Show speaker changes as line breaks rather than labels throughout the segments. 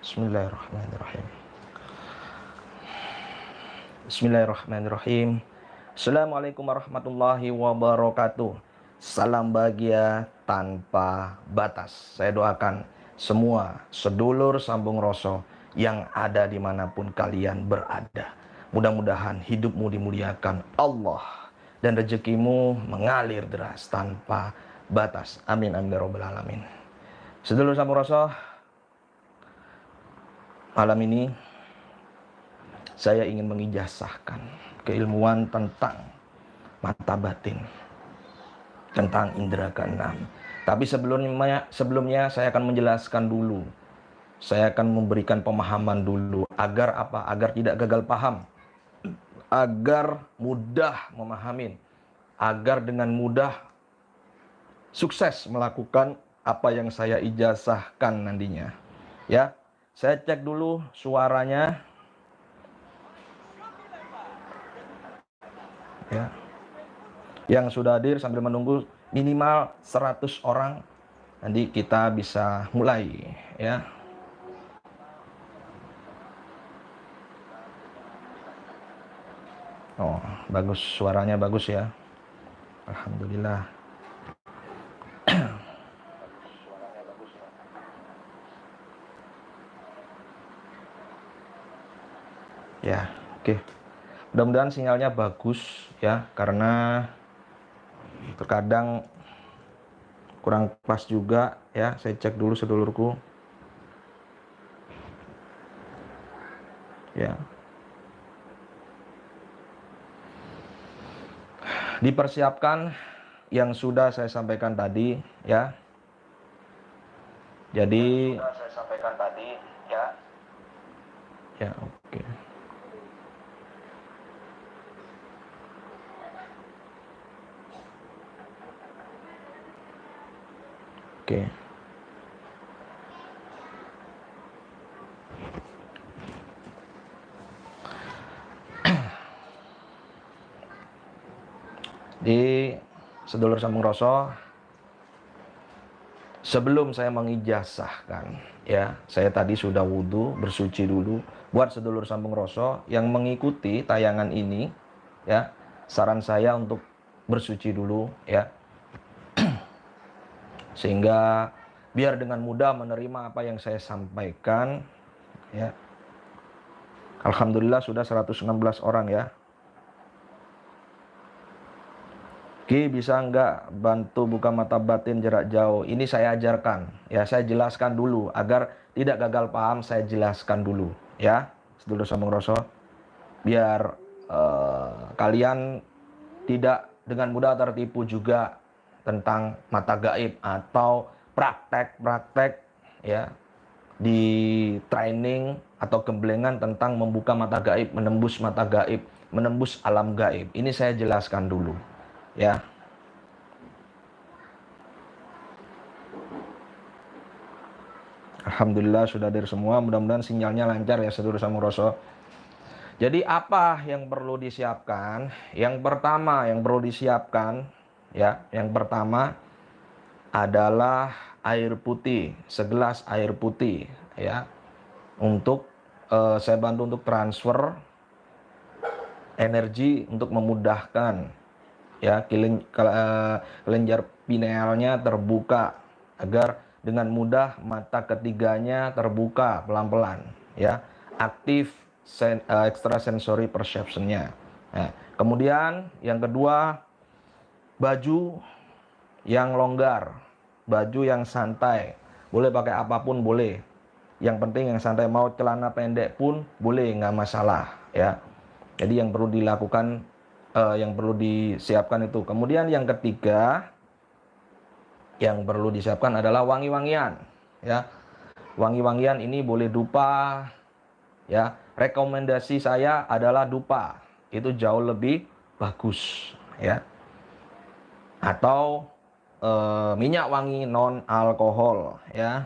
Bismillahirrahmanirrahim. Bismillahirrahmanirrahim. Assalamualaikum warahmatullahi wabarakatuh. Salam bahagia tanpa batas. Saya doakan semua sedulur sambung rasa yang ada dimanapun kalian berada. Mudah-mudahan hidupmu dimuliakan Allah dan rezekimu mengalir deras tanpa batas. Amin amin ya rabbal alamin. Sedulur sambung rasa, malam ini saya ingin mengijazahkan keilmuan tentang mata batin, tentang indera keenam. Tapi sebelumnya saya akan menjelaskan dulu. Saya akan memberikan pemahaman dulu agar apa? Agar tidak gagal paham, agar mudah memahami, agar dengan mudah sukses melakukan apa yang saya ijazahkan nantinya. Ya, saya cek dulu suaranya. Ya. Yang sudah hadir sambil menunggu minimal 100 orang, nanti kita bisa mulai ya. Oh, bagus, suaranya bagus ya. Alhamdulillah. Ya, oke. Mudah-mudahan sinyalnya bagus ya, karena terkadang kurang pas juga ya. Saya cek dulu sedulurku. Ya. Dipersiapkan yang sudah saya sampaikan tadi ya. Jadi sudah saya sampaikan tadi ya. Ya, oke. Oke. Di sedulur sambung rasa, sebelum saya mengijazahkan ya, saya tadi sudah wudhu, bersuci dulu. Buat sedulur sambung rasa yang mengikuti tayangan ini ya, saran saya untuk bersuci dulu ya, sehingga biar dengan mudah menerima apa yang saya sampaikan ya. Alhamdulillah sudah 116 orang ya. Ki, bisa nggak bantu buka mata batin jarak jauh? Ini saya ajarkan ya, saya jelaskan dulu agar tidak gagal paham. Saya jelaskan dulu ya, sedulur sambung rasa, biar kalian tidak dengan mudah tertipu juga tentang mata gaib atau praktek-praktek ya di training atau gemblengan tentang membuka mata gaib, menembus mata gaib, menembus alam gaib. Ini saya jelaskan dulu ya. Alhamdulillah sudah hadir semua. Mudah-mudahan sinyalnya lancar ya sedulur sambung rasa. Jadi apa yang perlu disiapkan? Yang pertama yang perlu disiapkan ya, yang pertama adalah air putih, segelas air putih ya. Untuk saya bantu untuk transfer energi untuk memudahkan ya, kelenjar pinealnya terbuka agar dengan mudah mata ketiganya terbuka pelan-pelan ya, aktif extrasensory perception-nya. Nah, kemudian yang kedua, baju yang longgar, baju yang santai, boleh pakai apapun boleh, yang penting yang santai, mau celana pendek pun boleh, nggak masalah ya. Jadi yang perlu dilakukan, yang perlu disiapkan itu. Kemudian yang ketiga yang perlu disiapkan adalah wangi-wangian ya. Wangi-wangian ini boleh dupa ya. Rekomendasi saya adalah dupa, itu jauh lebih bagus ya. Atau minyak wangi non alkohol ya.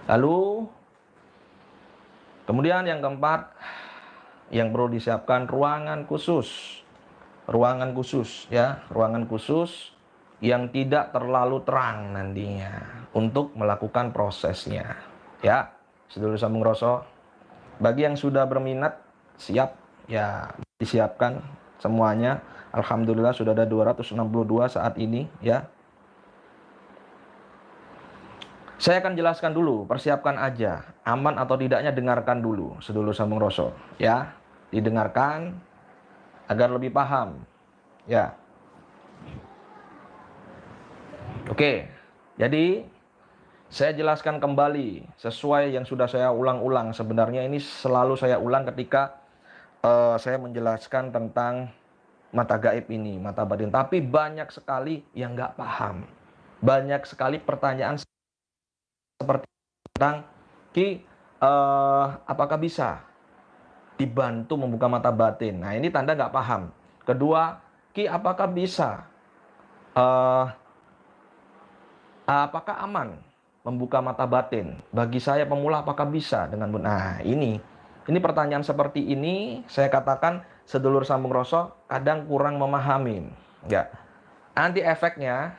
Lalu kemudian yang keempat yang perlu disiapkan ruangan khusus. Ruangan khusus ya, ruangan khusus yang tidak terlalu terang nantinya untuk melakukan prosesnya. Ya, sedulur sambung rasa, bagi yang sudah berminat, siap ya, disiapkan semuanya. Alhamdulillah sudah ada 262 saat ini ya. Saya akan jelaskan dulu, persiapkan aja. Aman atau tidaknya dengarkan dulu, sedulur sambung rasa ya. Didengarkan agar lebih paham. Ya. Oke. Jadi saya jelaskan kembali sesuai yang sudah saya ulang-ulang. Sebenarnya ini selalu saya ulang ketika saya menjelaskan tentang mata gaib ini, mata batin. Tapi banyak sekali yang nggak paham. Banyak sekali pertanyaan seperti tentang Ki, apakah bisa dibantu membuka mata batin? Nah, ini tanda nggak paham. Kedua, Ki, apakah bisa? Apakah aman membuka mata batin? Bagi saya pemula, apakah bisa dengan benar? Nah, ini pertanyaan seperti ini saya katakan sedulur sambung rasa kadang kurang memahami. Ya, nanti efeknya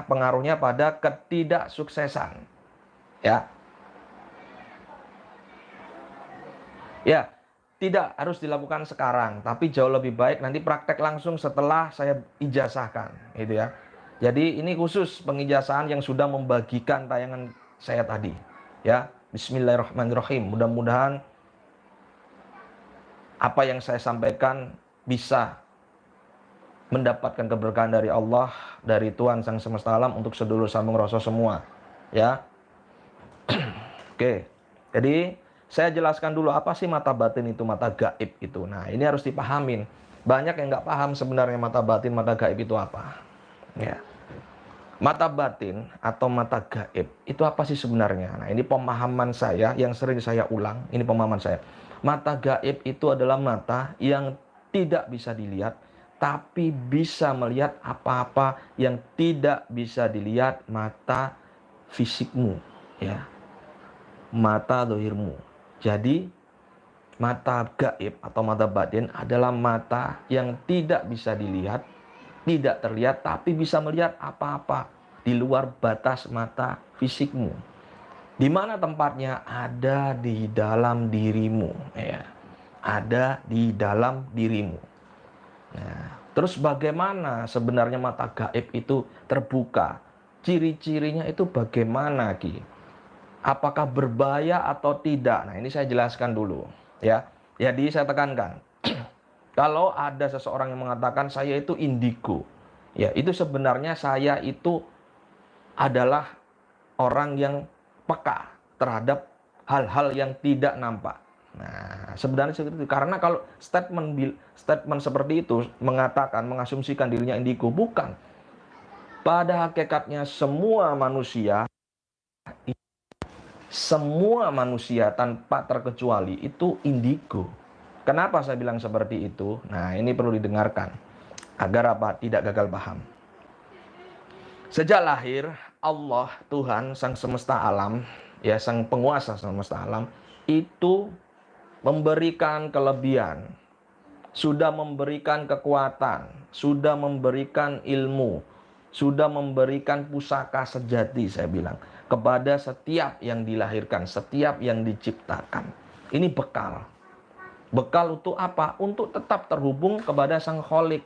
pengaruhnya pada ketidaksuksesan. Ya. Ya, tidak harus dilakukan sekarang, tapi jauh lebih baik nanti praktek langsung setelah saya ijazahkan, gitu ya. Jadi ini khusus pengijazahan yang sudah membagikan tayangan saya tadi, ya. Bismillahirrahmanirrahim. Mudah-mudahan apa yang saya sampaikan bisa mendapatkan keberkahan dari Allah, dari Tuhan Sang Semesta Alam untuk sedulur sambung rasa semua, ya. Oke, jadi saya jelaskan dulu apa sih mata batin itu, mata gaib itu. Nah, ini harus dipahamin. Banyak yang nggak paham sebenarnya mata batin, mata gaib itu apa. Ya. Mata batin atau mata gaib itu apa sih sebenarnya? Nah, ini pemahaman saya yang sering saya ulang. Ini pemahaman saya. Mata gaib itu adalah mata yang tidak bisa dilihat, tapi bisa melihat apa-apa yang tidak bisa dilihat mata fisikmu, ya. Mata dohirmu. Jadi mata gaib atau mata batin adalah mata yang tidak bisa dilihat, tidak terlihat, tapi bisa melihat apa-apa di luar batas mata fisikmu. Di mana tempatnya? Ada di dalam dirimu, ya. Ada di dalam dirimu. Nah, terus bagaimana sebenarnya mata gaib itu terbuka? Ciri-cirinya itu bagaimana, Ki? Apakah berbahaya atau tidak? Nah, ini saya jelaskan dulu, ya. Jadi saya tekankan, kalau ada seseorang yang mengatakan saya itu indigo, ya, itu sebenarnya saya itu adalah orang yang peka terhadap hal-hal yang tidak nampak. Nah, sebenarnya seperti itu. Karena kalau statement seperti itu mengatakan, mengasumsikan dirinya indigo, bukan. Pada hakikatnya semua manusia tanpa terkecuali itu indigo. Kenapa saya bilang seperti itu? Nah, ini perlu didengarkan agar apa? Tidak gagal paham. Sejak lahir, Allah, Tuhan, Sang Semesta Alam, ya, Sang Penguasa Semesta Alam, itu memberikan kelebihan, sudah memberikan kekuatan, sudah memberikan ilmu, sudah memberikan pusaka sejati, saya bilang, kepada setiap yang dilahirkan, setiap yang diciptakan. Ini bekal. Bekal untuk apa? Untuk tetap terhubung kepada Sang Kholik,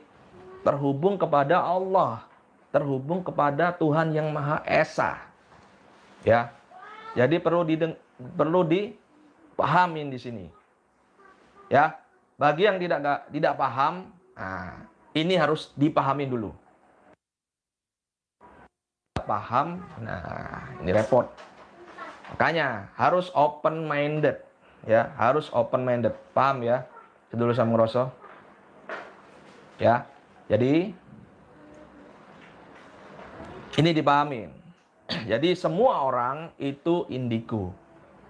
terhubung kepada Allah, terhubung kepada Tuhan yang Maha Esa. Ya. Jadi perlu dipahamin di sini. Ya. Bagi yang tidak paham, nah, ini harus dipahami dulu. Paham, nah ini repot. Makanya harus open minded, ya, harus open minded. Paham ya, sedulur sambung rasa, ya. Jadi ini dipahamin. Jadi semua orang itu indigo,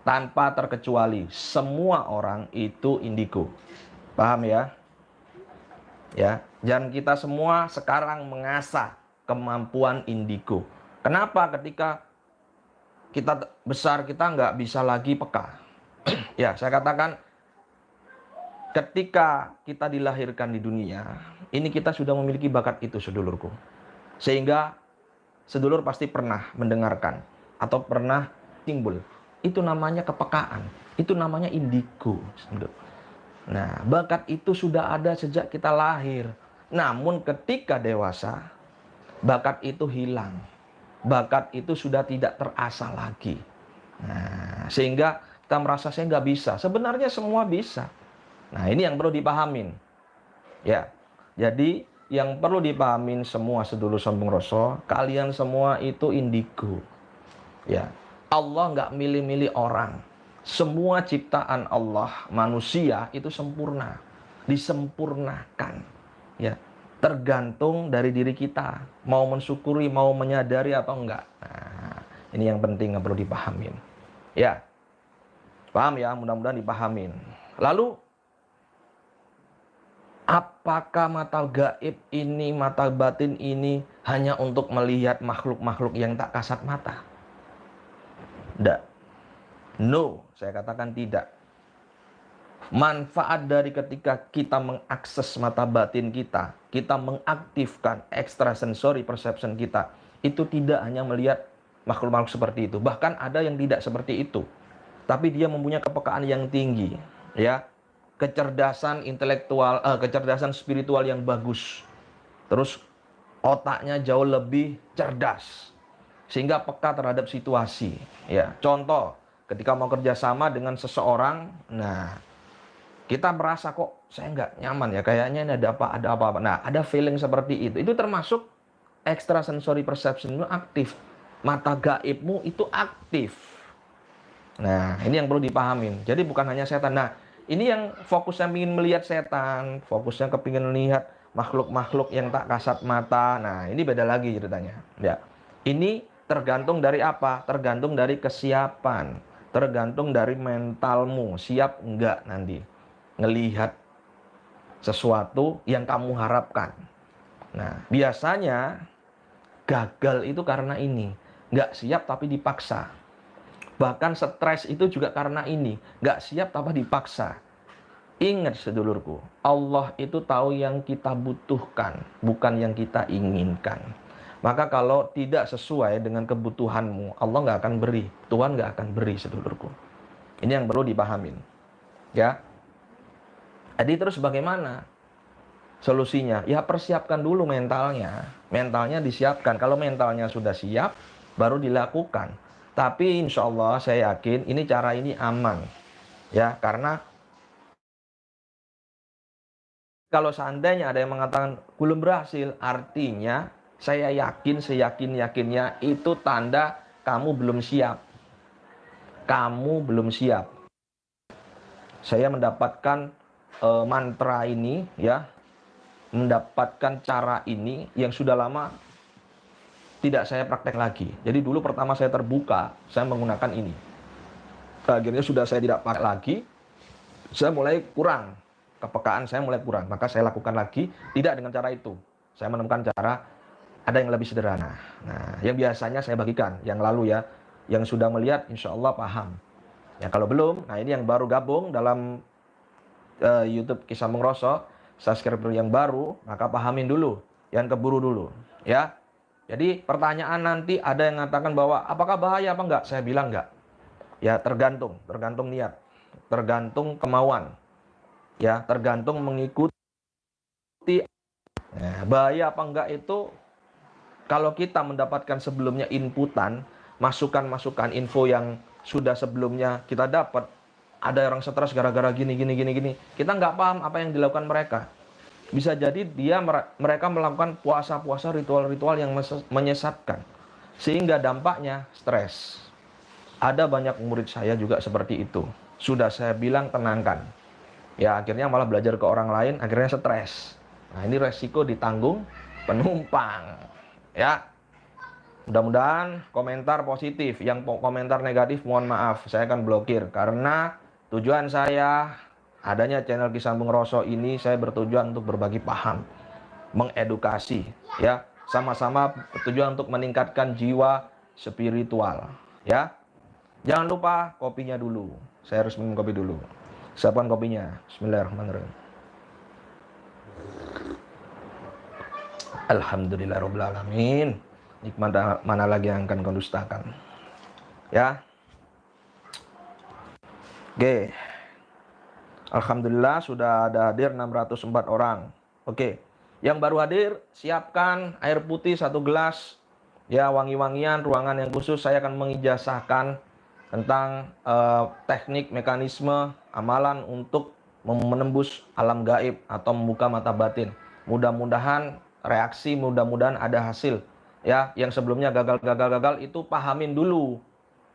tanpa terkecuali. Semua orang itu indigo, paham ya? Ya, dan kita semua sekarang mengasah kemampuan indigo. Kenapa ketika kita besar kita nggak bisa lagi peka? Ya, saya katakan ketika kita dilahirkan di dunia, ini kita sudah memiliki bakat itu, sedulurku. Sehingga sedulur pasti pernah mendengarkan atau pernah timbul. Itu namanya kepekaan. Itu namanya indigo. Nah, bakat itu sudah ada sejak kita lahir. Namun ketika dewasa, bakat itu hilang. Bakat itu sudah tidak terasa lagi. Nah, sehingga kita merasa saya nggak bisa. Sebenarnya semua bisa. Nah, ini yang perlu dipahamin. Ya, jadi yang perlu dipahamin semua sedulur sambung rasa, kalian semua itu indigo. Ya, Allah nggak milih-milih orang. Semua ciptaan Allah, manusia itu sempurna, disempurnakan. Ya, tergantung dari diri kita, mau mensyukuri, mau menyadari atau enggak. Nah, ini yang penting yang perlu dipahamin. Ya, paham ya? Mudah-mudahan dipahamin. Lalu, apakah mata gaib ini, mata batin ini hanya untuk melihat makhluk-makhluk yang tak kasat mata? Tidak. No, saya katakan tidak. Manfaat dari ketika kita mengakses mata batin kita, kita mengaktifkan extrasensory perception kita, itu tidak hanya melihat makhluk-makhluk seperti itu. Bahkan ada yang tidak seperti itu. Tapi dia mempunyai kepekaan yang tinggi, ya. Kecerdasan intelektual, kecerdasan spiritual yang bagus. Terus otaknya jauh lebih cerdas, sehingga peka terhadap situasi. Ya, contoh, ketika mau kerjasama dengan seseorang, nah kita merasa kok saya nggak nyaman ya, kayaknya ini ada apa. Nah, ada feeling seperti itu. Itu termasuk extrasensory perception itu aktif. Mata gaibmu itu aktif. Nah, ini yang perlu dipahamin. Jadi bukan hanya setan. Nah, ini yang fokusnya ingin melihat setan, fokusnya kepingin melihat makhluk-makhluk yang tak kasat mata. Nah, ini beda lagi ceritanya. Ya, ini tergantung dari apa? Tergantung dari kesiapan, tergantung dari mentalmu, siap enggak nanti ngelihat sesuatu yang kamu harapkan. Nah, biasanya gagal itu karena ini, nggak siap tapi dipaksa. Bahkan stres itu juga karena ini, nggak siap tapi dipaksa. Ingat sedulurku, Allah itu tahu yang kita butuhkan, bukan yang kita inginkan. Maka kalau tidak sesuai dengan kebutuhanmu, Allah nggak akan beri, Tuhan nggak akan beri sedulurku. Ini yang perlu dipahamin. Ya, jadi terus bagaimana solusinya? Ya persiapkan dulu mentalnya. Mentalnya disiapkan. Kalau mentalnya sudah siap, baru dilakukan. Tapi insya Allah saya yakin ini cara ini aman. Ya, karena kalau seandainya ada yang mengatakan belum berhasil, artinya saya yakin, seyakin-yakinnya itu tanda kamu belum siap. Kamu belum siap. Saya mendapatkan mantra ini, ya, mendapatkan cara ini yang sudah lama tidak saya praktek lagi. Jadi dulu pertama saya terbuka, saya menggunakan ini. Akhirnya sudah saya tidak pakai lagi, saya mulai kurang. Kepekaan saya mulai kurang. Maka saya lakukan lagi, tidak dengan cara itu. Saya menemukan cara ada yang lebih sederhana. Nah, yang biasanya saya bagikan, yang lalu ya, yang sudah melihat insya Allah paham. Ya kalau belum, nah ini yang baru gabung dalam YouTube Kisah Mengroso, subscriber yang baru, maka pahamin dulu, jangan keburu dulu, ya. Jadi pertanyaan nanti ada yang mengatakan bahwa apakah bahaya apa enggak? Saya bilang enggak. Ya tergantung niat, tergantung kemauan, ya tergantung mengikuti. Nah, bahaya apa enggak itu kalau kita mendapatkan sebelumnya inputan, masukan-masukan info yang sudah sebelumnya kita dapat, ada orang stres gara-gara gini. Kita nggak paham apa yang dilakukan mereka. Bisa jadi mereka melakukan puasa-puasa, ritual-ritual yang menyesatkan. Sehingga dampaknya stres. Ada banyak murid saya juga seperti itu. Sudah saya bilang tenangkan. Ya akhirnya malah belajar ke orang lain, akhirnya stres. Nah ini resiko ditanggung penumpang. Ya, mudah-mudahan komentar positif. Yang komentar negatif mohon maaf, saya akan blokir. Karena tujuan saya adanya channel Kisah Mengroso ini, saya bertujuan untuk berbagi paham, mengedukasi, ya, sama-sama bertujuan untuk meningkatkan jiwa spiritual, ya. Jangan lupa kopinya dulu. Saya harus minum kopi dulu. Siapkan kopinya. Bismillahirrahmanirrahim. Alhamdulillahirabbil alamin. Nikmat mana lagi yang akan kau dustakan? Ya. Oke. Alhamdulillah sudah ada hadir 604 orang. Oke. Yang baru hadir, siapkan air putih 1 gelas. Ya, wangi-wangian, ruangan yang khusus. Saya akan mengijazahkan tentang teknik, mekanisme, amalan untuk menembus alam gaib atau membuka mata batin. Mudah-mudahan reaksi, mudah-mudahan ada hasil. Ya, yang sebelumnya gagal itu pahamin dulu.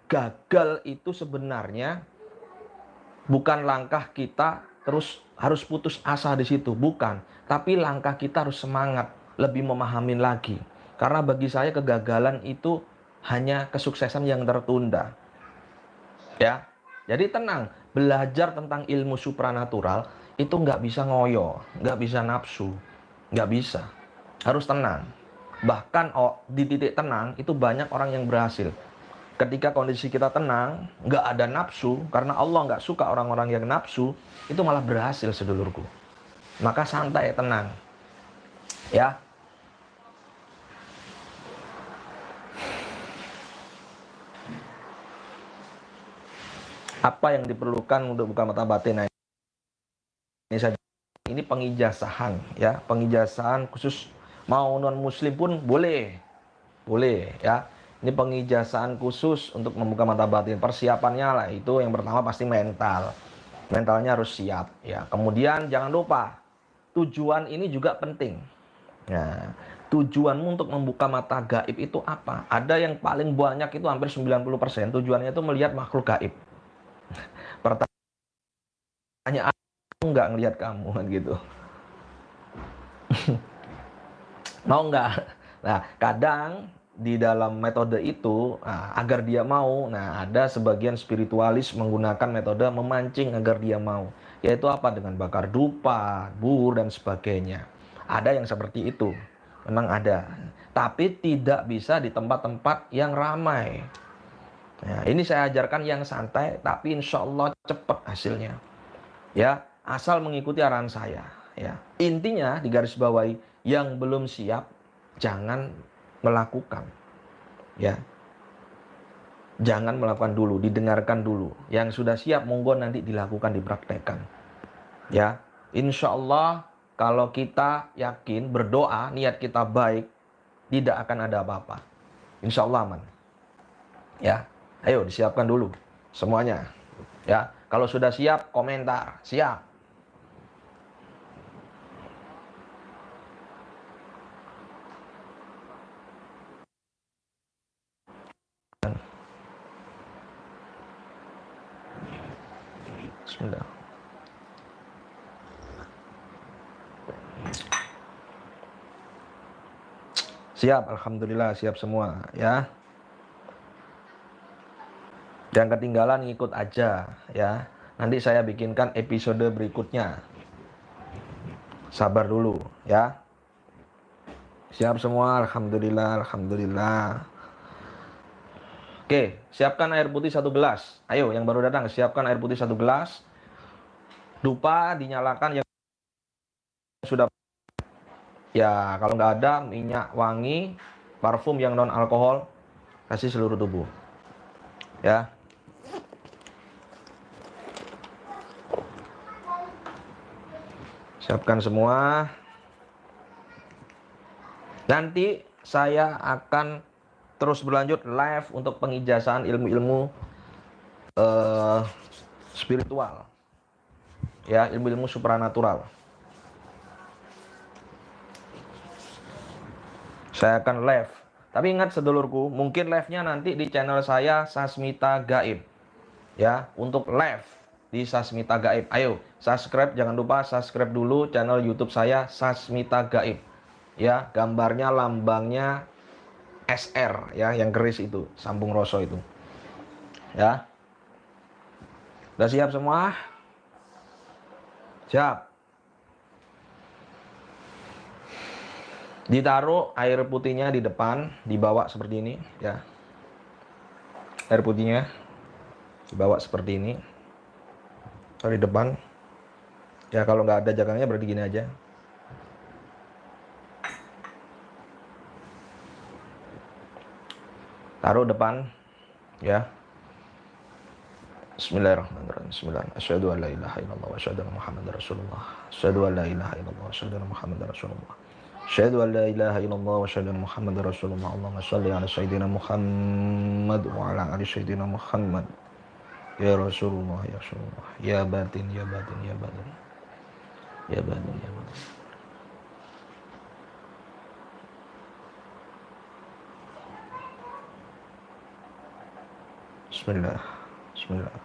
Gagal itu sebenarnya bukan langkah kita terus harus putus asa di situ, bukan. Tapi langkah kita harus semangat, lebih memahami lagi. Karena bagi saya kegagalan itu hanya kesuksesan yang tertunda. Ya, jadi tenang. Belajar tentang ilmu supranatural itu nggak bisa ngoyo, nggak bisa nafsu, nggak bisa. Harus tenang. Bahkan di titik tenang itu banyak orang yang berhasil. Ketika kondisi kita tenang, nggak ada nafsu, karena Allah nggak suka orang-orang yang nafsu, itu malah berhasil sedulurku. Maka santai, tenang. Ya, apa yang diperlukan untuk buka mata batin? Nah, ini saja. Ini pengijazahan, ya, pengijazahan khusus. Mau non muslim pun boleh, ya. Ini pengijazahan khusus untuk membuka mata batin. Persiapannya lah itu yang pertama pasti mental. Mentalnya harus siap, ya. Kemudian jangan lupa tujuan ini juga penting. Nah, tujuanmu untuk membuka mata gaib itu apa? Ada yang paling banyak itu hampir 90% tujuannya itu melihat makhluk gaib. Pertanyaan, aku nggak ngelihat kamu kan gitu. Mau nggak? Nah, kadang di dalam metode itu, agar dia mau, ada sebagian spiritualis menggunakan metode memancing agar dia mau. Yaitu apa? Dengan bakar dupa, bur, dan sebagainya. Ada yang seperti itu. Memang ada. Tapi tidak bisa di tempat-tempat yang ramai. Nah, ini saya ajarkan yang santai, tapi insya Allah cepat hasilnya. Ya, asal mengikuti arahan saya. Ya, intinya digarisbawahi, yang belum siap jangan melakukan. Ya, jangan melakukan dulu, didengarkan dulu. Yang sudah siap monggo nanti dilakukan, dipraktekkan. Ya, insya Allah kalau kita yakin berdoa, niat kita baik, tidak akan ada apa-apa. Insya Allah aman. Ya, ayo disiapkan dulu semuanya. Ya, kalau sudah siap komentar, siap. Bismillah. Siap, alhamdulillah siap semua ya. Yang ketinggalan ngikut aja ya. Nanti saya bikinkan episode berikutnya. Sabar dulu ya. Siap semua, alhamdulillah, alhamdulillah. Oke, siapkan air putih 1 gelas. Ayo yang baru datang, siapkan air putih 1 gelas. Dupa dinyalakan yang sudah. Ya, kalau nggak ada minyak wangi, parfum yang non alkohol, kasih seluruh tubuh. Ya. Siapkan semua. Nanti saya akan terus berlanjut live untuk pengijazahan ilmu-ilmu spiritual. Ya, ilmu-ilmu supranatural. Saya akan live. Tapi ingat sedulurku, mungkin live-nya nanti di channel saya Sasmita Gaib. Ya, untuk live di Sasmita Gaib. Ayo, subscribe, jangan lupa subscribe dulu channel YouTube saya Sasmita Gaib. Ya, gambarnya lambangnya SR ya, yang keris itu, sambung roso itu. Ya. Udah siap semua? Siap. Ditaruh air putihnya di depan, dibawa seperti ini ya. Air putihnya dibawa seperti ini. Taruh di depan. Ya, kalau nggak ada jagangnya berarti gini aja. Taruh depan, ya. Bismillahirrahmanirrahim. Bismillah. Asyhadu an la ilaha illallah wa asyhadu anna Muhammadar Rasulullah. Asyhadu an la ilaha illallah wa asyhadu anna Muhammadar Rasulullah. Asyhadu an la ilaha illallah wa asyhadu anna Muhammadar Rasulullah. Allahumma shalli ala sayyidina Muhammad wa ala ali sayyidina Muhammad. Ya Rasulullah, ya Rasulullah. Ya batin, ya batin, ya batin. Ya batin, ya batin. Bismillah. Bismillah.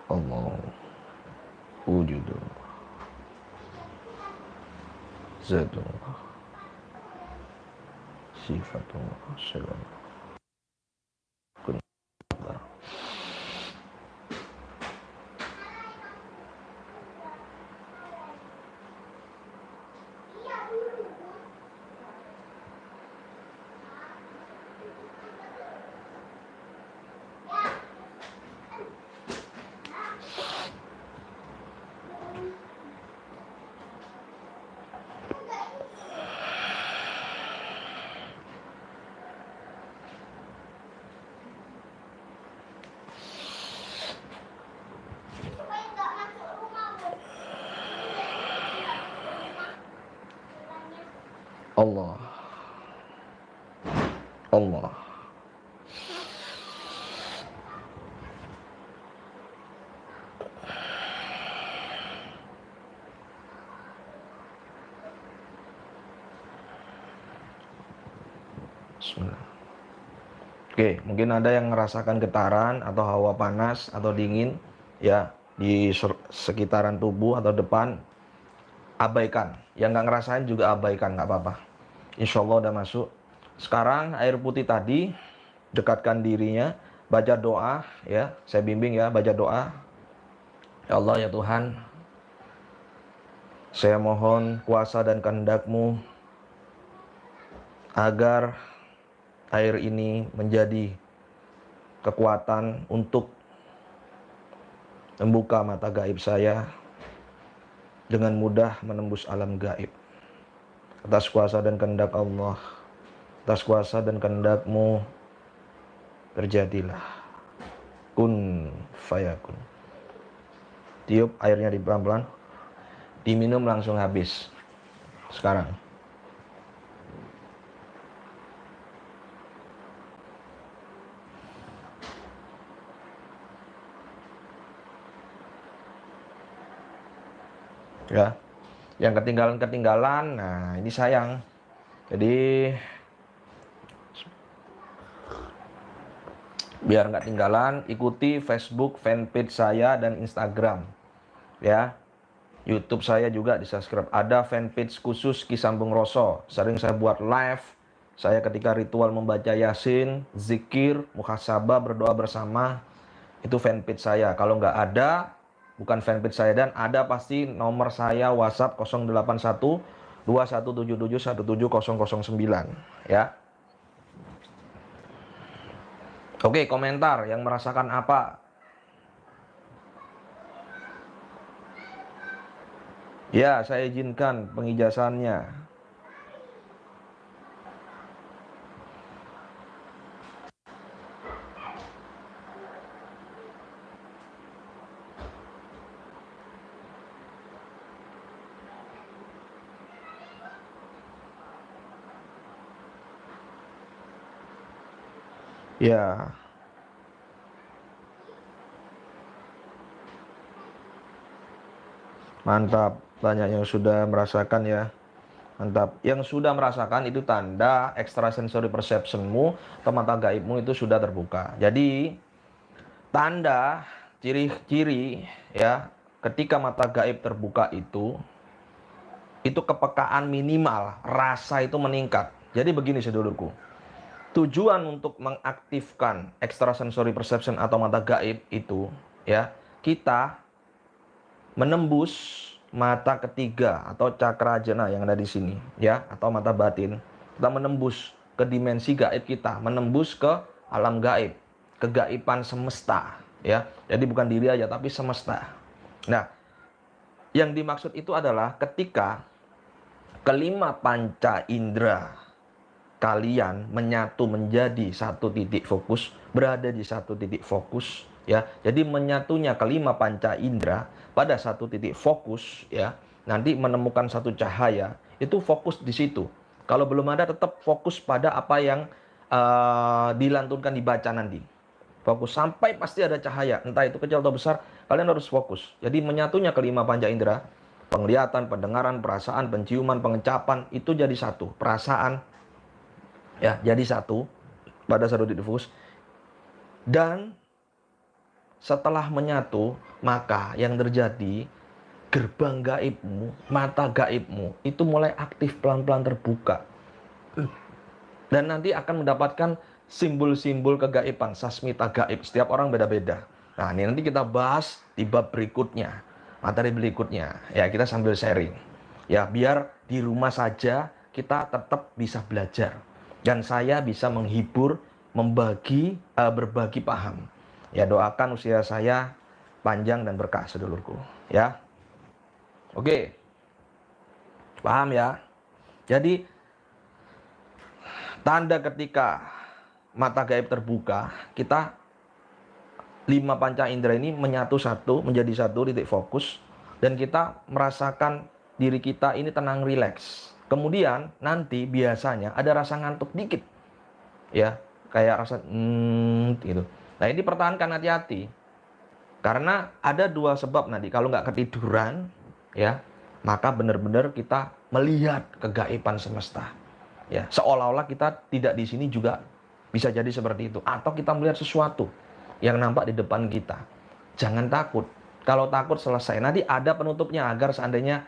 Allah wujudullah, zatullah, sifatullah, salam. Allah, Allah. Bismillah. Oke, mungkin ada yang merasakan getaran atau hawa panas atau dingin ya di sekitaran tubuh atau depan. Abaikan. Yang nggak ngerasain juga abaikan, nggak apa-apa. Insya Allah udah masuk. Sekarang air putih tadi, dekatkan dirinya, baca doa ya. Saya bimbing ya, baca doa. Ya Allah ya Tuhan, saya mohon kuasa dan kehendak-Mu agar air ini menjadi kekuatan untuk membuka mata gaib saya dengan mudah menembus alam gaib. Atas kuasa dan kehendak Allah, atas kuasa dan kehendak-Mu, terjadilah. Kun fayakun. Tiup airnya di pelan-pelan. Diminum langsung habis. Sekarang. Ya. Yang ketinggalan, nah ini sayang. Jadi biar nggak ketinggalan, ikuti Facebook fanpage saya dan Instagram. Ya, YouTube saya juga di subscribe. Ada fanpage khusus Ki Sambung Roso. Sering saya buat live. Saya ketika ritual membaca Yasin, zikir, muhasabah, berdoa bersama. Itu fanpage saya. Kalau nggak ada, bukan fanpage saya, dan ada pasti nomor saya WhatsApp 081 2177 17009 ya. Oke, komentar yang merasakan apa? Ya, saya izinkan pengijasannya. Ya, mantap. Banyak yang sudah merasakan ya. Mantap. Yang sudah merasakan itu tanda extrasensory perceptionmu atau mata gaibmu itu sudah terbuka. Jadi, tanda ciri-ciri ya ketika mata gaib terbuka itu kepekaan minimal, rasa itu meningkat. Jadi begini sedulurku. Tujuan untuk mengaktifkan extrasensory perception atau mata gaib itu ya, kita menembus mata ketiga atau cakra jana yang ada di sini ya, atau mata batin. Kita menembus ke dimensi gaib kita, menembus ke alam gaib, kegaiban semesta ya. Jadi bukan diri aja tapi semesta. Nah, yang dimaksud itu adalah ketika kelima panca indera kalian menyatu menjadi satu titik fokus, berada di satu titik fokus, ya. Jadi menyatunya kelima panca indera pada satu titik fokus, ya. Nanti menemukan satu cahaya, itu fokus di situ. Kalau belum ada, tetap fokus pada apa yang dilantunkan dibaca nanti. Fokus sampai pasti ada cahaya, entah itu kecil atau besar, kalian harus fokus. Jadi menyatunya kelima panca indera, penglihatan, pendengaran, perasaan, penciuman, pengecapan, itu jadi satu. Perasaan, ya, jadi satu pada satu titik fokus. Dan setelah menyatu, maka yang terjadi, gerbang gaibmu, mata gaibmu itu mulai aktif, pelan-pelan terbuka. Dan nanti akan mendapatkan simbol-simbol kegaiban, sasmita gaib. Setiap orang beda-beda. Nah, ini nanti kita bahas di bab berikutnya, materi berikutnya. Ya, kita sambil sharing. Ya, biar di rumah saja kita tetap bisa belajar. Dan saya bisa menghibur, berbagi paham. Ya, doakan usia saya panjang dan berkah, sedulurku. Ya, oke. Paham ya? Jadi, tanda ketika mata gaib terbuka, kita lima panca indera ini menyatu satu, menjadi satu titik fokus, dan kita merasakan diri kita ini tenang, rileks. Kemudian nanti biasanya ada rasa ngantuk dikit, ya, kayak rasa gitu. Nah, ini pertahankan, hati-hati, karena ada dua sebab nanti. Kalau nggak ketiduran, ya, maka benar-benar kita melihat kegaiban semesta. Ya, seolah-olah kita tidak di sini juga bisa jadi seperti itu. Atau kita melihat sesuatu yang nampak di depan kita. Jangan takut. Kalau takut selesai. Nanti ada penutupnya agar seandainya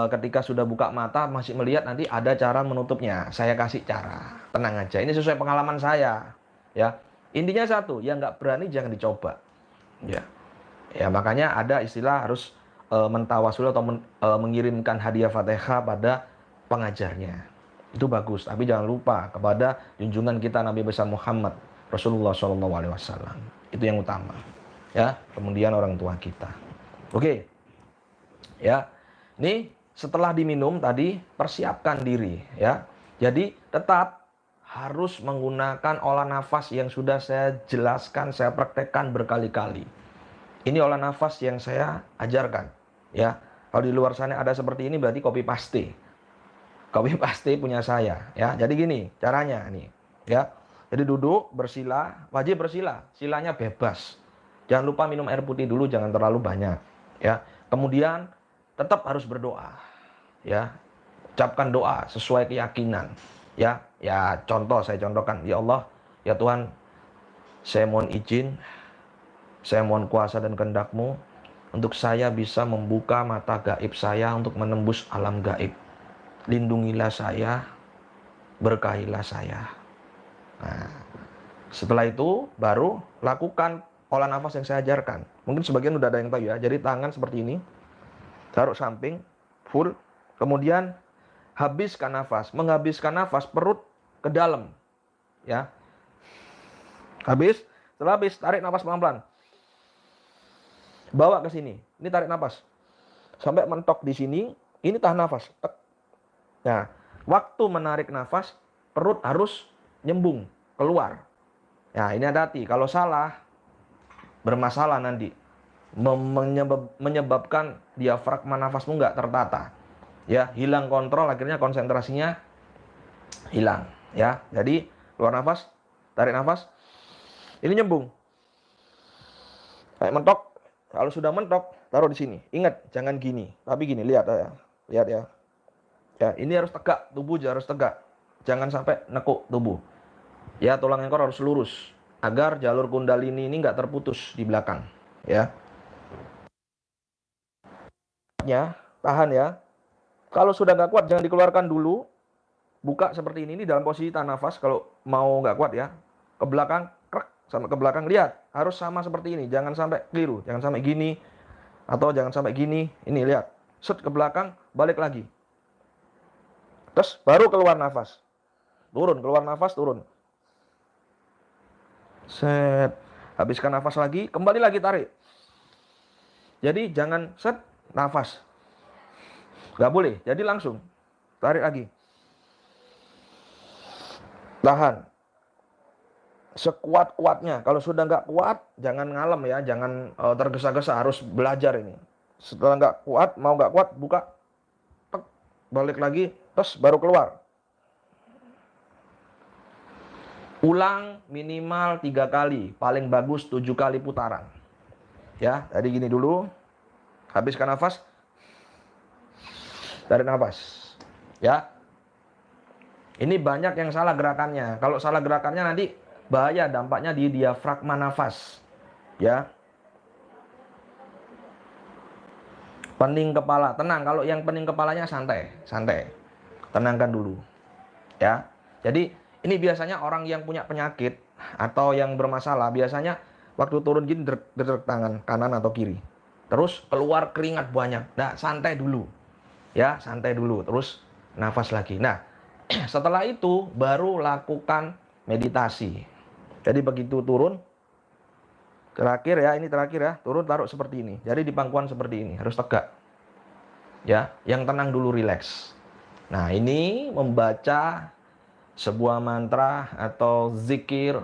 ketika sudah buka mata masih melihat, nanti ada cara menutupnya. Saya kasih cara. Tenang aja. Ini sesuai pengalaman saya. Ya, intinya satu. Yang nggak berani jangan dicoba. Ya, ya, makanya ada istilah harus mentawasul atau mengirimkan hadiah Fatihah pada pengajarnya. Itu bagus, tapi jangan lupa kepada junjungan kita Nabi besar Muhammad Rasulullah SAW. Itu yang utama. Ya, kemudian orang tua kita. Oke. Ya. Ini setelah diminum tadi, persiapkan diri, ya. Jadi tetap harus menggunakan olah nafas yang sudah saya jelaskan, saya praktekkan berkali-kali. Ini olah nafas yang saya ajarkan, ya. Kalau di luar sana ada seperti ini, berarti copy paste. Copy paste punya saya, ya. Jadi gini caranya nih, ya. Jadi duduk bersila, wajib bersila, silanya bebas. Jangan lupa minum air putih dulu, jangan terlalu banyak, ya. Kemudian tetap harus berdoa, ya. Ucapkan doa sesuai keyakinan, ya. Ya, contoh saya contohkan, ya Allah, ya Tuhan, saya mohon izin, saya mohon kuasa dan kehendak-Mu untuk saya bisa membuka mata gaib saya untuk menembus alam gaib. Lindungilah saya, berkahilah saya. Nah, setelah itu baru lakukan olah nafas yang saya ajarkan. Mungkin sebagian udah ada yang tahu ya. Jadi tangan seperti ini, taruh samping, full. Kemudian habiskan nafas. Menghabiskan nafas, perut ke dalam, ya. Habis, setelah habis tarik nafas pelan-pelan. Bawa ke sini. Ini tarik nafas. Sampai mentok di sini, ini tahan nafas. Nah, waktu menarik nafas, perut harus nyembung, keluar. Nah, ini hati-hati. Kalau salah, bermasalah nanti. Menyebabkan diafragma nafasmu nggak tertata. Ya, hilang kontrol, akhirnya konsentrasinya hilang. Ya, jadi keluar nafas, tarik nafas. Ini nyembung. Kayak mentok. Kalau sudah mentok, taruh di sini. Ingat, jangan gini. Tapi gini, lihat ya. Lihat ya. Ya, ini harus tegak, tubuh harus tegak. Jangan sampai nekuk tubuh. Ya, tulang ekor harus lurus agar jalur kundalini ini nggak terputus di belakang. Ya. Tahan ya. Kalau sudah nggak kuat, jangan dikeluarkan dulu. Buka seperti ini dalam posisi tahan nafas. Kalau mau nggak kuat ya, ke belakang, krek, sampai ke belakang. Lihat, harus sama seperti ini. Jangan sampai keliru. Jangan sampai gini. Atau jangan sampai gini. Ini lihat. Set ke belakang, balik lagi. Terus baru keluar nafas. Turun, keluar nafas, turun. Set. Habiskan nafas lagi, kembali lagi tarik. Jadi jangan set, nafas. Gak boleh, jadi langsung. Tarik lagi. Tahan sekuat-kuatnya. Kalau sudah nggak kuat, jangan ngalem ya, jangan tergesa-gesa, harus belajar ini. Setelah nggak kuat, mau nggak kuat, buka, tek, balik lagi, terus baru keluar. Ulang minimal 3 kali, paling bagus 7 kali putaran. Ya, tadi gini dulu, habiskan nafas, tarik nafas. Ya, ini banyak yang salah gerakannya. Kalau salah gerakannya nanti bahaya, dampaknya di diafragma nafas. Ya, pening kepala, tenang. Kalau yang pening kepalanya santai, santai. Tenangkan dulu. Ya. Jadi ini biasanya orang yang punya penyakit atau yang bermasalah biasanya waktu turun gini derek tangan kanan atau kiri. Terus keluar keringat banyak. Nah, santai dulu. Ya, santai dulu. Terus nafas lagi. Nah, setelah itu baru lakukan meditasi. Jadi begitu turun, terakhir ya, ini terakhir ya, turun taruh seperti ini. Jadi di pangkuan seperti ini, harus tegak. Ya, yang tenang dulu, rileks. Nah, ini membaca sebuah mantra atau zikir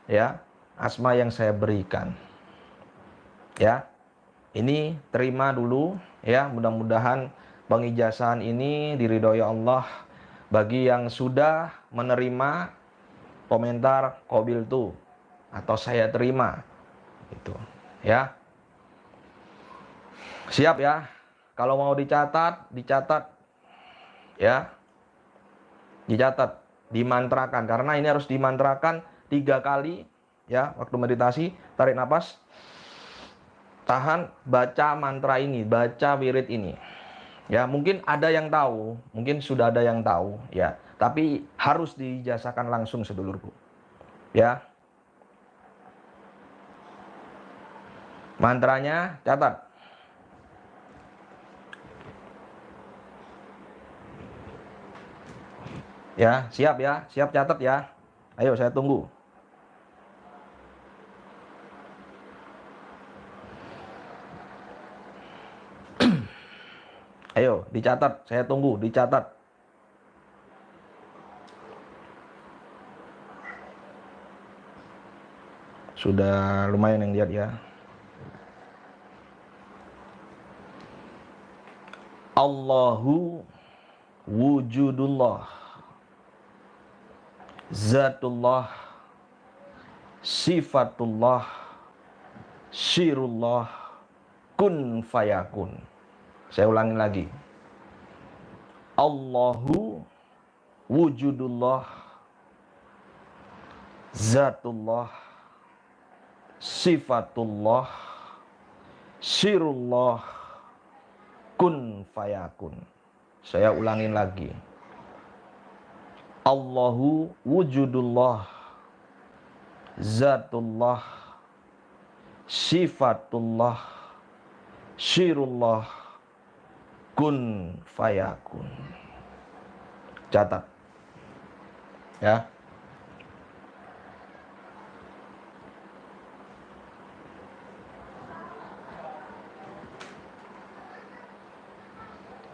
ya, asma yang saya berikan. Ya. Ini terima dulu ya, mudah-mudahan pengijazahan ini diridhoi Allah bagi yang sudah menerima komentar qabil tu atau saya terima itu ya. Siap ya. Kalau mau dicatat, dicatat ya. Dicatat, dimantrakan karena ini harus dimantrakan 3 kali ya waktu meditasi. Tarik nafas, tahan, baca mantra ini, baca wirid ini. Ya, mungkin ada yang tahu, mungkin sudah ada yang tahu ya, tapi harus diijazakan langsung sedulurku. Ya. Mantranya catat. Ya, siap ya, siap catat ya. Ayo saya tunggu. Ayo dicatat, saya tunggu, dicatat. Sudah lumayan yang lihat ya. Allahu wujudullah, zatullah, sifatullah, syirullah, kun fayakun. Saya ulangi lagi. Allahu wujudullah, zatullah, sifatullah, syirullah, kun fayakun. Saya ulangin lagi. Allahu wujudullah, zatullah, sifatullah, syirullah, kun fayakun. Catat ya.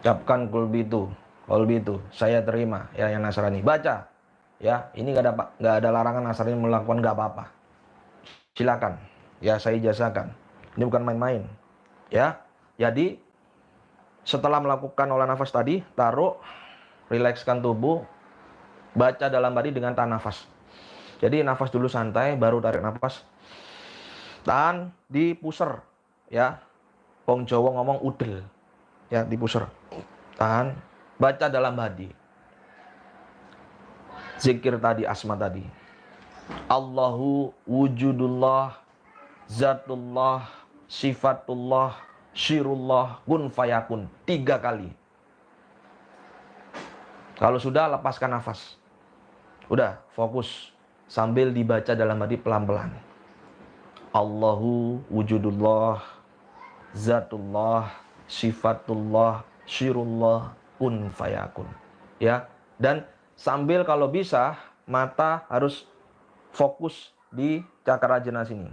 Ucapkan kulbitu, saya terima ya yang Nasrani. Baca ya, ini nggak ada larangan Nasrani melakukan, nggak apa-apa. Silakan ya, saya ijazakan. Ini bukan main-main ya. Jadi setelah melakukan olah nafas tadi, taruh, rilekskan tubuh, baca dalam badi dengan tahan nafas. Jadi nafas dulu santai, baru tarik nafas. Tahan, dipuser ya. Wong Jawa ngomong udel ya, dipuser. Tahan, baca dalam badi. Zikir tadi, asma tadi. Allahu wujudullah, zatullah, sifatullah, syirullah, kun fayakun. 3 kali. Kalau sudah, lepaskan nafas. Udah, fokus. Sambil dibaca dalam hati pelan-pelan. Allahu wujudullah, zatullah, sifatullah, syirullah, kun fayakun. Ya, dan sambil kalau bisa, mata harus fokus di cakra jenas ini.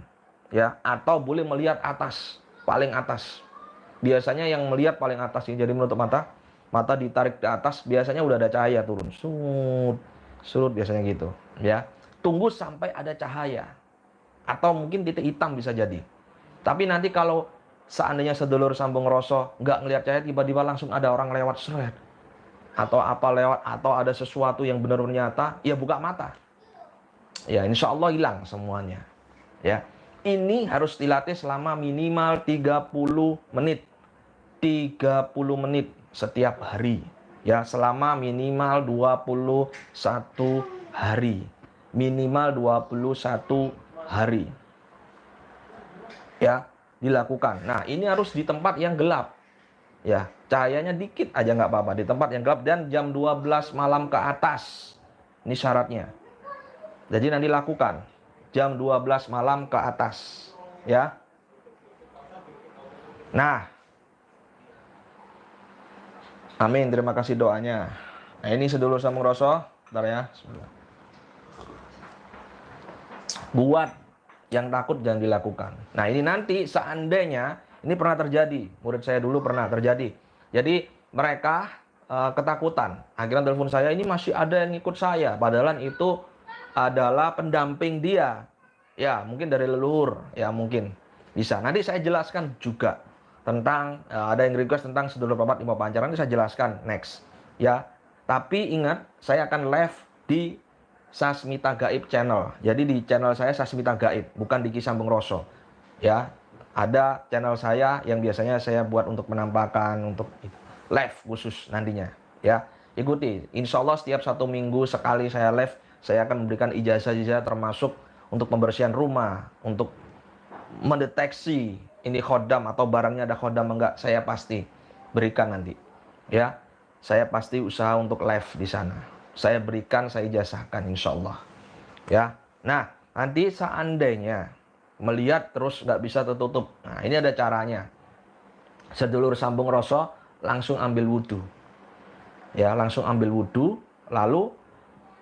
Ya, atau boleh melihat atas, paling atas. Biasanya yang melihat paling atas ini, jadi menutup mata, mata ditarik ke atas, biasanya udah ada cahaya turun. surut biasanya gitu, ya. Tunggu sampai ada cahaya, atau mungkin titik hitam bisa jadi. Tapi nanti kalau seandainya sedulur sambung rasa nggak ngelihat cahaya, tiba-tiba langsung ada orang lewat seret, atau apa lewat, atau ada sesuatu yang benar-benar nyata, ya buka mata. Ya insya Allah hilang semuanya. Ya, ini harus dilatih selama minimal 30 menit. 30 menit setiap hari. Ya, selama minimal 21 hari. Minimal 21 hari. Ya, dilakukan. Nah, ini harus di tempat yang gelap. Ya, cahayanya dikit aja nggak apa-apa. Di tempat yang gelap dan jam 12 malam ke atas. Ini syaratnya. Jadi nanti lakukan jam 12 malam ke atas, ya. Nah, amin, terima kasih doanya. Nah, ini sedulur sambung rasa, bentar ya. Buat yang takut jangan dilakukan. Nah, ini nanti seandainya ini pernah terjadi, murid saya dulu pernah terjadi. Jadi mereka ketakutan. Akhirnya telepon saya, ini masih ada yang ikut saya, padahal itu adalah pendamping dia. Ya, mungkin dari leluhur, ya mungkin bisa. Nanti saya jelaskan juga tentang ada yang request tentang sedulur papat lima pancaran, nanti saya jelaskan next. Ya, tapi ingat saya akan live di Sasmita Gaib channel. Jadi di channel saya Sasmita Gaib, bukan di Kisambung Roso. Ya, ada channel saya yang biasanya saya buat untuk menampakkan, untuk live khusus nantinya. Ya, ikuti. Insya Allah setiap 1 minggu sekali saya live, saya akan memberikan ijazah-ijazah termasuk untuk pembersihan rumah, untuk mendeteksi ini khodam atau barangnya ada khodam enggak, saya pasti berikan nanti. Ya, saya pasti usaha untuk live di sana. Saya berikan, saya ijazahkan insya Allah. Ya, nah nanti seandainya melihat terus nggak bisa tertutup, nah ini ada caranya. Sedulur sambung rasa langsung ambil wudhu. Ya, langsung ambil wudhu, lalu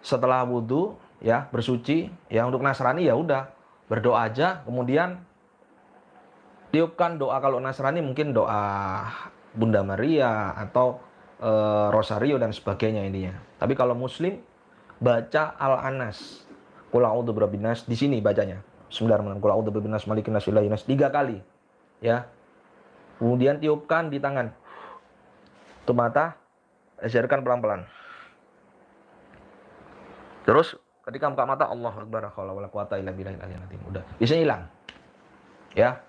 setelah wudhu ya bersuci. Ya untuk Nasrani ya udah berdoa aja, kemudian tiupkan doa. Kalau Nasrani mungkin doa Bunda Maria atau Rosario dan sebagainya intinya. Tapi kalau Muslim baca Al-Anas, Qul a'udzu birabbin nas, di sini bacanya. Bismillahirrahmanirrahim. Qul a'udzu birabbin nas, malikin nas, ilahin nas, 3 kali. Ya. Kemudian tiupkan di tangan. Tutup mata, eserkan pelan-pelan. Terus ketika buka mata, Allahu Akbar, la haula wala quwata illa billahil aliyyil azim. Udah, bisa hilang. Ya.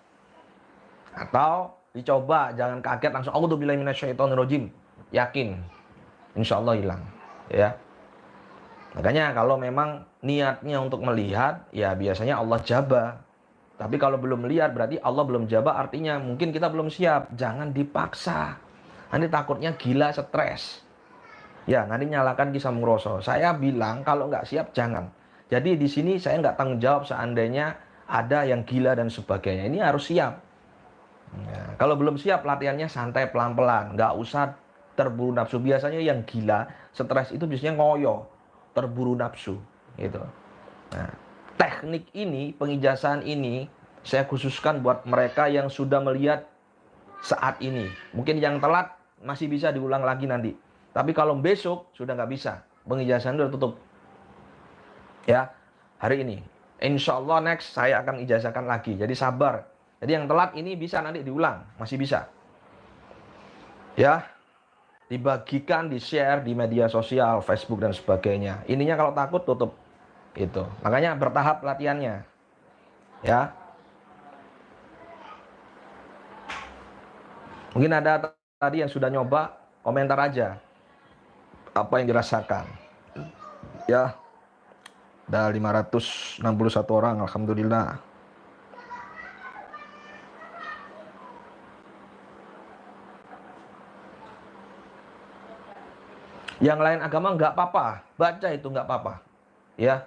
Atau dicoba, jangan kaget langsung a'udzubillahi minasyaitonirrajim. Yakin. Insya Allah hilang. Ya. Makanya kalau memang niatnya untuk melihat, ya biasanya Allah jaba. Tapi kalau belum melihat berarti Allah belum jaba, artinya mungkin kita belum siap. Jangan dipaksa. Nanti takutnya gila, stres. Ya, nanti nyalakan Kisambung Roso. Saya bilang kalau nggak siap jangan. Jadi di sini saya nggak tanggung jawab seandainya ada yang gila dan sebagainya. Ini harus siap. Ya, kalau belum siap latihannya santai pelan-pelan. Nggak usah terburu nafsu. Biasanya yang gila, stres itu biasanya ngoyo, terburu nafsu gitu. Nah, teknik ini, pengijazahan ini saya khususkan buat mereka yang sudah melihat saat ini. Mungkin yang telat masih bisa diulang lagi nanti. Tapi kalau besok sudah nggak bisa, pengijazahan sudah tutup. Ya, hari ini. Insya Allah next saya akan ijazahkan lagi. Jadi sabar. Jadi yang telat ini bisa nanti diulang, masih bisa. Ya, dibagikan, di-share di media sosial, Facebook dan sebagainya. Ininya kalau takut tutup. Gitu. Makanya bertahap latihannya. Ya. Mungkin ada tadi yang sudah nyoba, komentar aja apa yang dirasakan. Ya. Ada 561 orang, alhamdulillah. Yang lain agama nggak apa-apa, baca itu nggak apa-apa. Ya.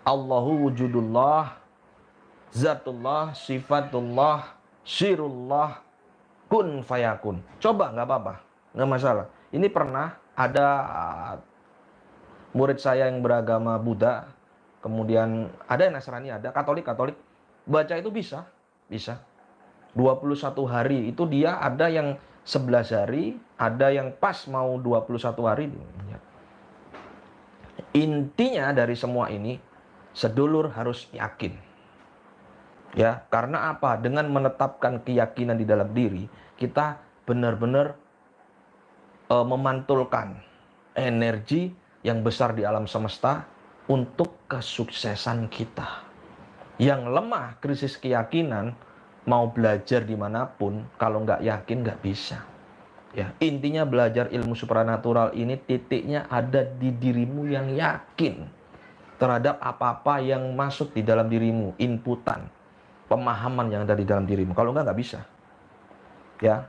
Allahu wujudullah, zatullah, sifatullah, sirullah, kun fayakun. Coba nggak apa-apa, nggak masalah. Ini pernah ada murid saya yang beragama Buddha, kemudian ada yang Nasrani, ada Katolik, baca itu bisa. 21 hari itu dia ada yang 11 hari, ada yang pas mau 21 hari. Intinya dari semua ini, sedulur harus yakin. Ya, karena apa? Dengan menetapkan keyakinan di dalam diri, kita benar-benar memantulkan energi yang besar di alam semesta untuk kesuksesan kita. Yang lemah krisis keyakinan, mau belajar dimanapun, kalau nggak yakin nggak bisa. Ya, intinya belajar ilmu supranatural ini titiknya ada di dirimu yang yakin terhadap apa-apa yang masuk di dalam dirimu, inputan, pemahaman yang ada di dalam dirimu. Kalau nggak bisa. Ya,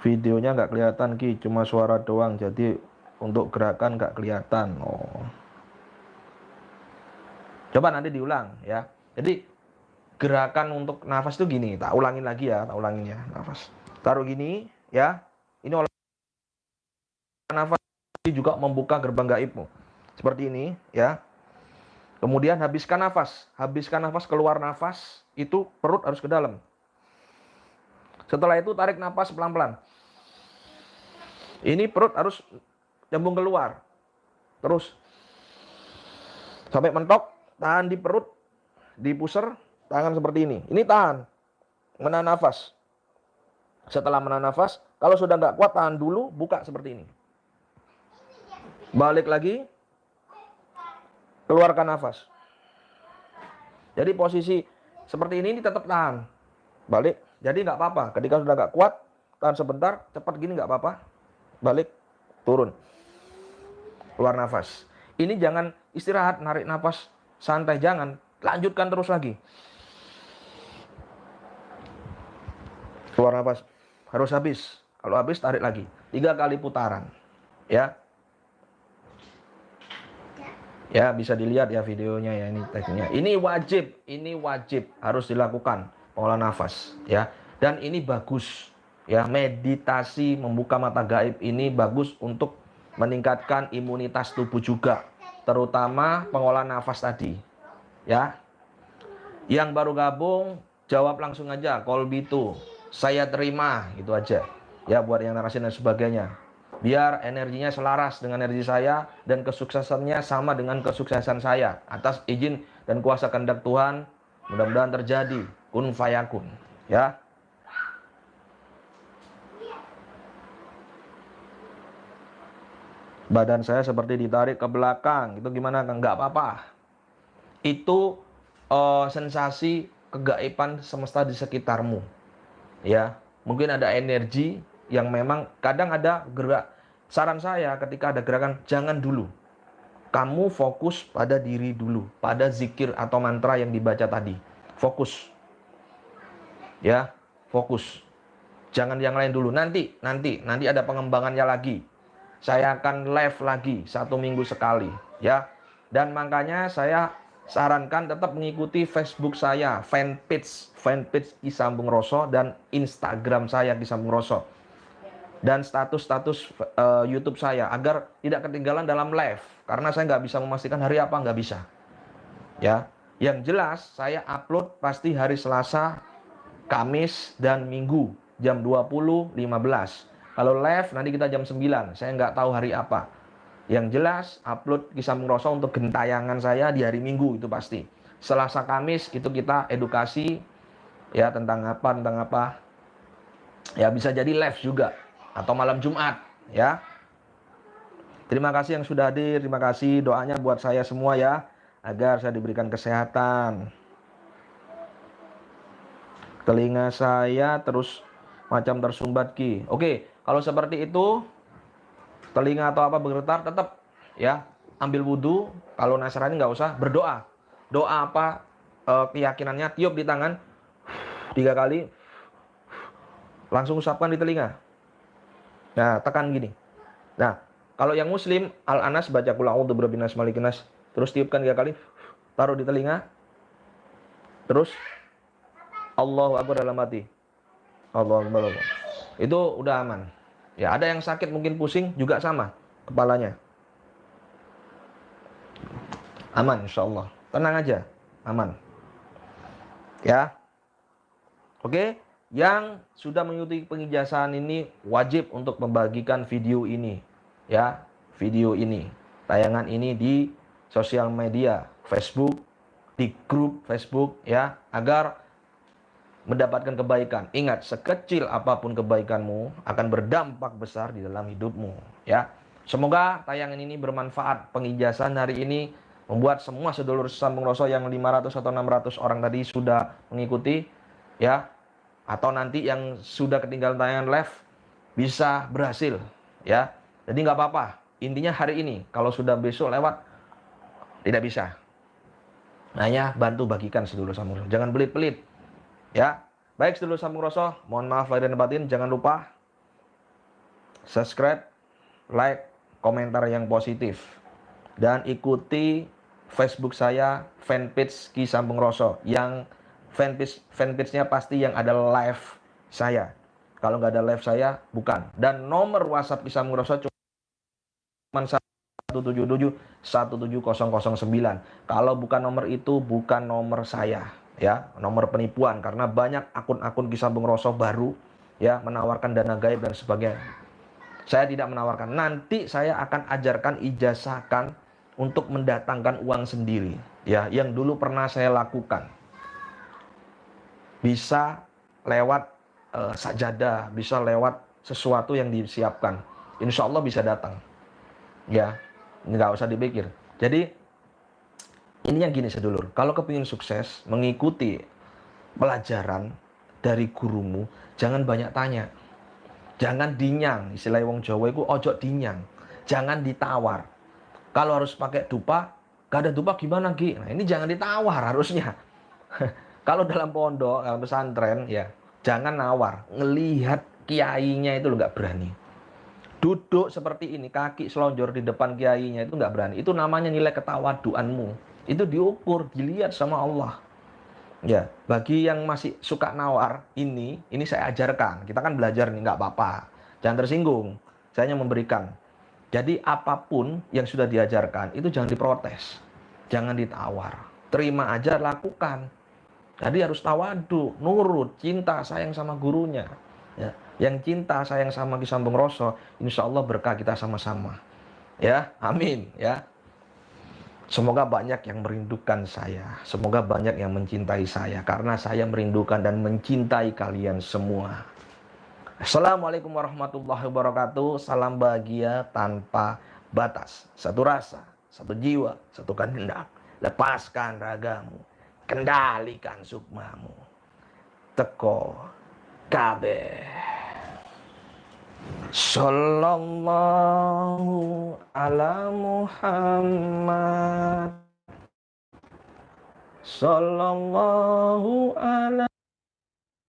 videonya nggak kelihatan Ki, cuma suara doang, jadi untuk gerakan nggak kelihatan. Oh, coba nanti diulang ya. Jadi gerakan untuk nafas itu gini, tak ulangin lagi ya, tak ulangin ya, nafas. Taruh gini ya. Ini olah nafas juga membuka gerbang gaibmu. Seperti ini ya. Kemudian habiskan nafas, keluar nafas, itu perut harus ke dalam. Setelah itu tarik nafas pelan-pelan. Ini perut harus nyambung keluar. Terus sampai mentok, tahan di perut, di pusar, tangan seperti ini. Ini tahan, menahan nafas. Setelah menahan nafas, kalau sudah nggak kuat tahan dulu, buka seperti ini. Balik lagi, keluarkan nafas. Jadi posisi seperti ini tetap tahan. Balik, jadi nggak apa-apa. Ketika sudah nggak kuat, tahan sebentar, cepat gini nggak apa-apa. Balik, turun, keluar nafas. Ini jangan istirahat, narik nafas santai, jangan. Lanjutkan terus lagi. Keluar nafas, harus habis. Kalau habis, tarik lagi. 3 kali putaran. Ya. Ya, bisa dilihat ya videonya ya, ini tekniknya. Ini wajib harus dilakukan pengolah nafas ya. Dan ini bagus ya, meditasi membuka mata gaib ini bagus untuk meningkatkan imunitas tubuh juga, terutama pengolahan nafas tadi. Ya. Yang baru gabung jawab langsung aja kolbitu. Saya terima, gitu aja. Ya, buat yang narasi dan sebagainya. Biar energinya selaras dengan energi saya dan kesuksesannya sama dengan kesuksesan saya. Atas izin dan kuasa kehendak Tuhan, mudah-mudahan terjadi. Kun fayakun. Ya. Badan saya seperti ditarik ke belakang. Itu gimana? Enggak apa-apa. Itu sensasi kegaiban semesta di sekitarmu. Ya, mungkin ada energi yang memang kadang ada gerak. Saran saya ketika ada gerakan, jangan dulu. Kamu fokus pada diri dulu, pada zikir atau mantra yang dibaca tadi. Fokus. Ya, fokus. Jangan yang lain dulu. Nanti ada pengembangannya lagi. Saya akan live lagi 1 minggu sekali, ya. Dan makanya saya sarankan tetap mengikuti Facebook saya, fanpage Ki Sambung Roso, dan Instagram saya Ki Sambung Roso, dan status YouTube saya, agar tidak ketinggalan dalam live. Karena saya nggak bisa memastikan hari apa, nggak bisa. Ya, yang jelas saya upload pasti hari Selasa, Kamis, dan Minggu jam 20.15. Kalau live nanti kita jam 9, saya nggak tahu hari apa. Yang jelas upload Ki Sambung Roso untuk gentayangan saya di hari Minggu itu pasti. Selasa Kamis itu kita edukasi ya tentang apa. Ya bisa jadi live juga atau malam Jumat ya. Terima kasih yang sudah hadir, terima kasih doanya buat saya semua ya, agar saya diberikan kesehatan. Telinga saya terus macam tersumbat Ki. Oke, kalau seperti itu telinga atau apa bergetar, tetap ya ambil wudhu. Kalau Nasrani nggak usah, berdoa. Doa apa keyakinannya, tiup di tangan 3 kali, langsung usapkan di telinga. Nah, tekan gini. Nah, kalau yang Muslim, Al-Anas baca qul a'udzu birabbin nas malikin nas, terus tiupkan 3 kali, taruh di telinga, terus Allahu Akbar dalam hati. Allahu Akbar. Itu udah aman. Ya, ada yang sakit mungkin pusing juga sama kepalanya. Aman insyaallah. Tenang aja, aman. Ya. Oke, yang sudah mengikuti pengijazahan ini wajib untuk membagikan video ini, ya, video ini, tayangan ini di sosial media, Facebook, di grup Facebook, ya, agar mendapatkan kebaikan. Ingat, sekecil apapun kebaikanmu akan berdampak besar di dalam hidupmu, ya. Semoga tayangan ini bermanfaat. Pengijazahan hari ini membuat semua sedulur sesambung rasa yang 500 atau 600 orang tadi sudah mengikuti, ya, atau nanti yang sudah ketinggalan tayangan live bisa berhasil, ya. Jadi nggak apa-apa. Intinya hari ini, kalau sudah besok lewat tidak bisa. Hanya bantu bagikan sedulur sambung rasa. Jangan pelit-pelit, ya. Baik sedulur sambung rasa, mohon maaf lahir dan batin. Jangan lupa subscribe, like, komentar yang positif, dan ikuti Facebook saya, fanpage Ki Sambung Rasa, yang fanpage-nya pasti yang ada live saya. Kalau nggak ada live saya, bukan. Dan nomor WhatsApp Ki Sambung Rasa cuma 177 17009. Kalau bukan nomor itu, bukan nomor saya, ya, nomor penipuan. Karena banyak akun-akun Ki Sambung Rasa baru, ya, menawarkan dana gaib dan sebagainya. Saya tidak menawarkan. Nanti saya akan ajarkan, ijazahkan untuk mendatangkan uang sendiri, ya, yang dulu pernah saya lakukan. Bisa lewat sajadah, bisa lewat sesuatu yang disiapkan. Insya Allah bisa datang, ya, nggak usah dipikir. Jadi ini yang gini sedulur, kalau kepingin sukses mengikuti pelajaran dari gurumu, jangan banyak tanya. Jangan dinyang, istilah wong Jawa itu ojo dinyang. Jangan ditawar. Kalau harus pakai dupa, gak ada dupa gimana Ki? Nah ini jangan ditawar harusnya. Kalau dalam pondok, dalam pesantren, ya jangan nawar. Ngelihat kiainya itu lo gak berani. Duduk seperti ini, kaki selonjor di depan kiainya itu gak berani. Itu namanya nilai ketawaduanmu. Itu diukur, dilihat sama Allah. Ya, bagi yang masih suka nawar, ini saya ajarkan. Kita kan belajar nih, nggak apa-apa. Jangan tersinggung. Saya hanya memberikan. Jadi apapun yang sudah diajarkan, itu jangan diprotes. Jangan ditawar. Terima aja, lakukan. Jadi harus tawadu, nurut, cinta, sayang sama gurunya. Ya. Yang cinta, sayang sama Ki Sambung Rasa, insya Allah berkah kita sama-sama. Ya, amin. Ya. Semoga banyak yang merindukan saya. Semoga banyak yang mencintai saya. Karena saya merindukan dan mencintai kalian semua. Assalamualaikum warahmatullahi wabarakatuh. Salam bahagia tanpa batas. Satu rasa, satu jiwa, satu kehendak. Lepaskan ragamu. Kendalikan sukmamu. Teko kabeh. Sallallahu ala Muhammad. Sallallahu ala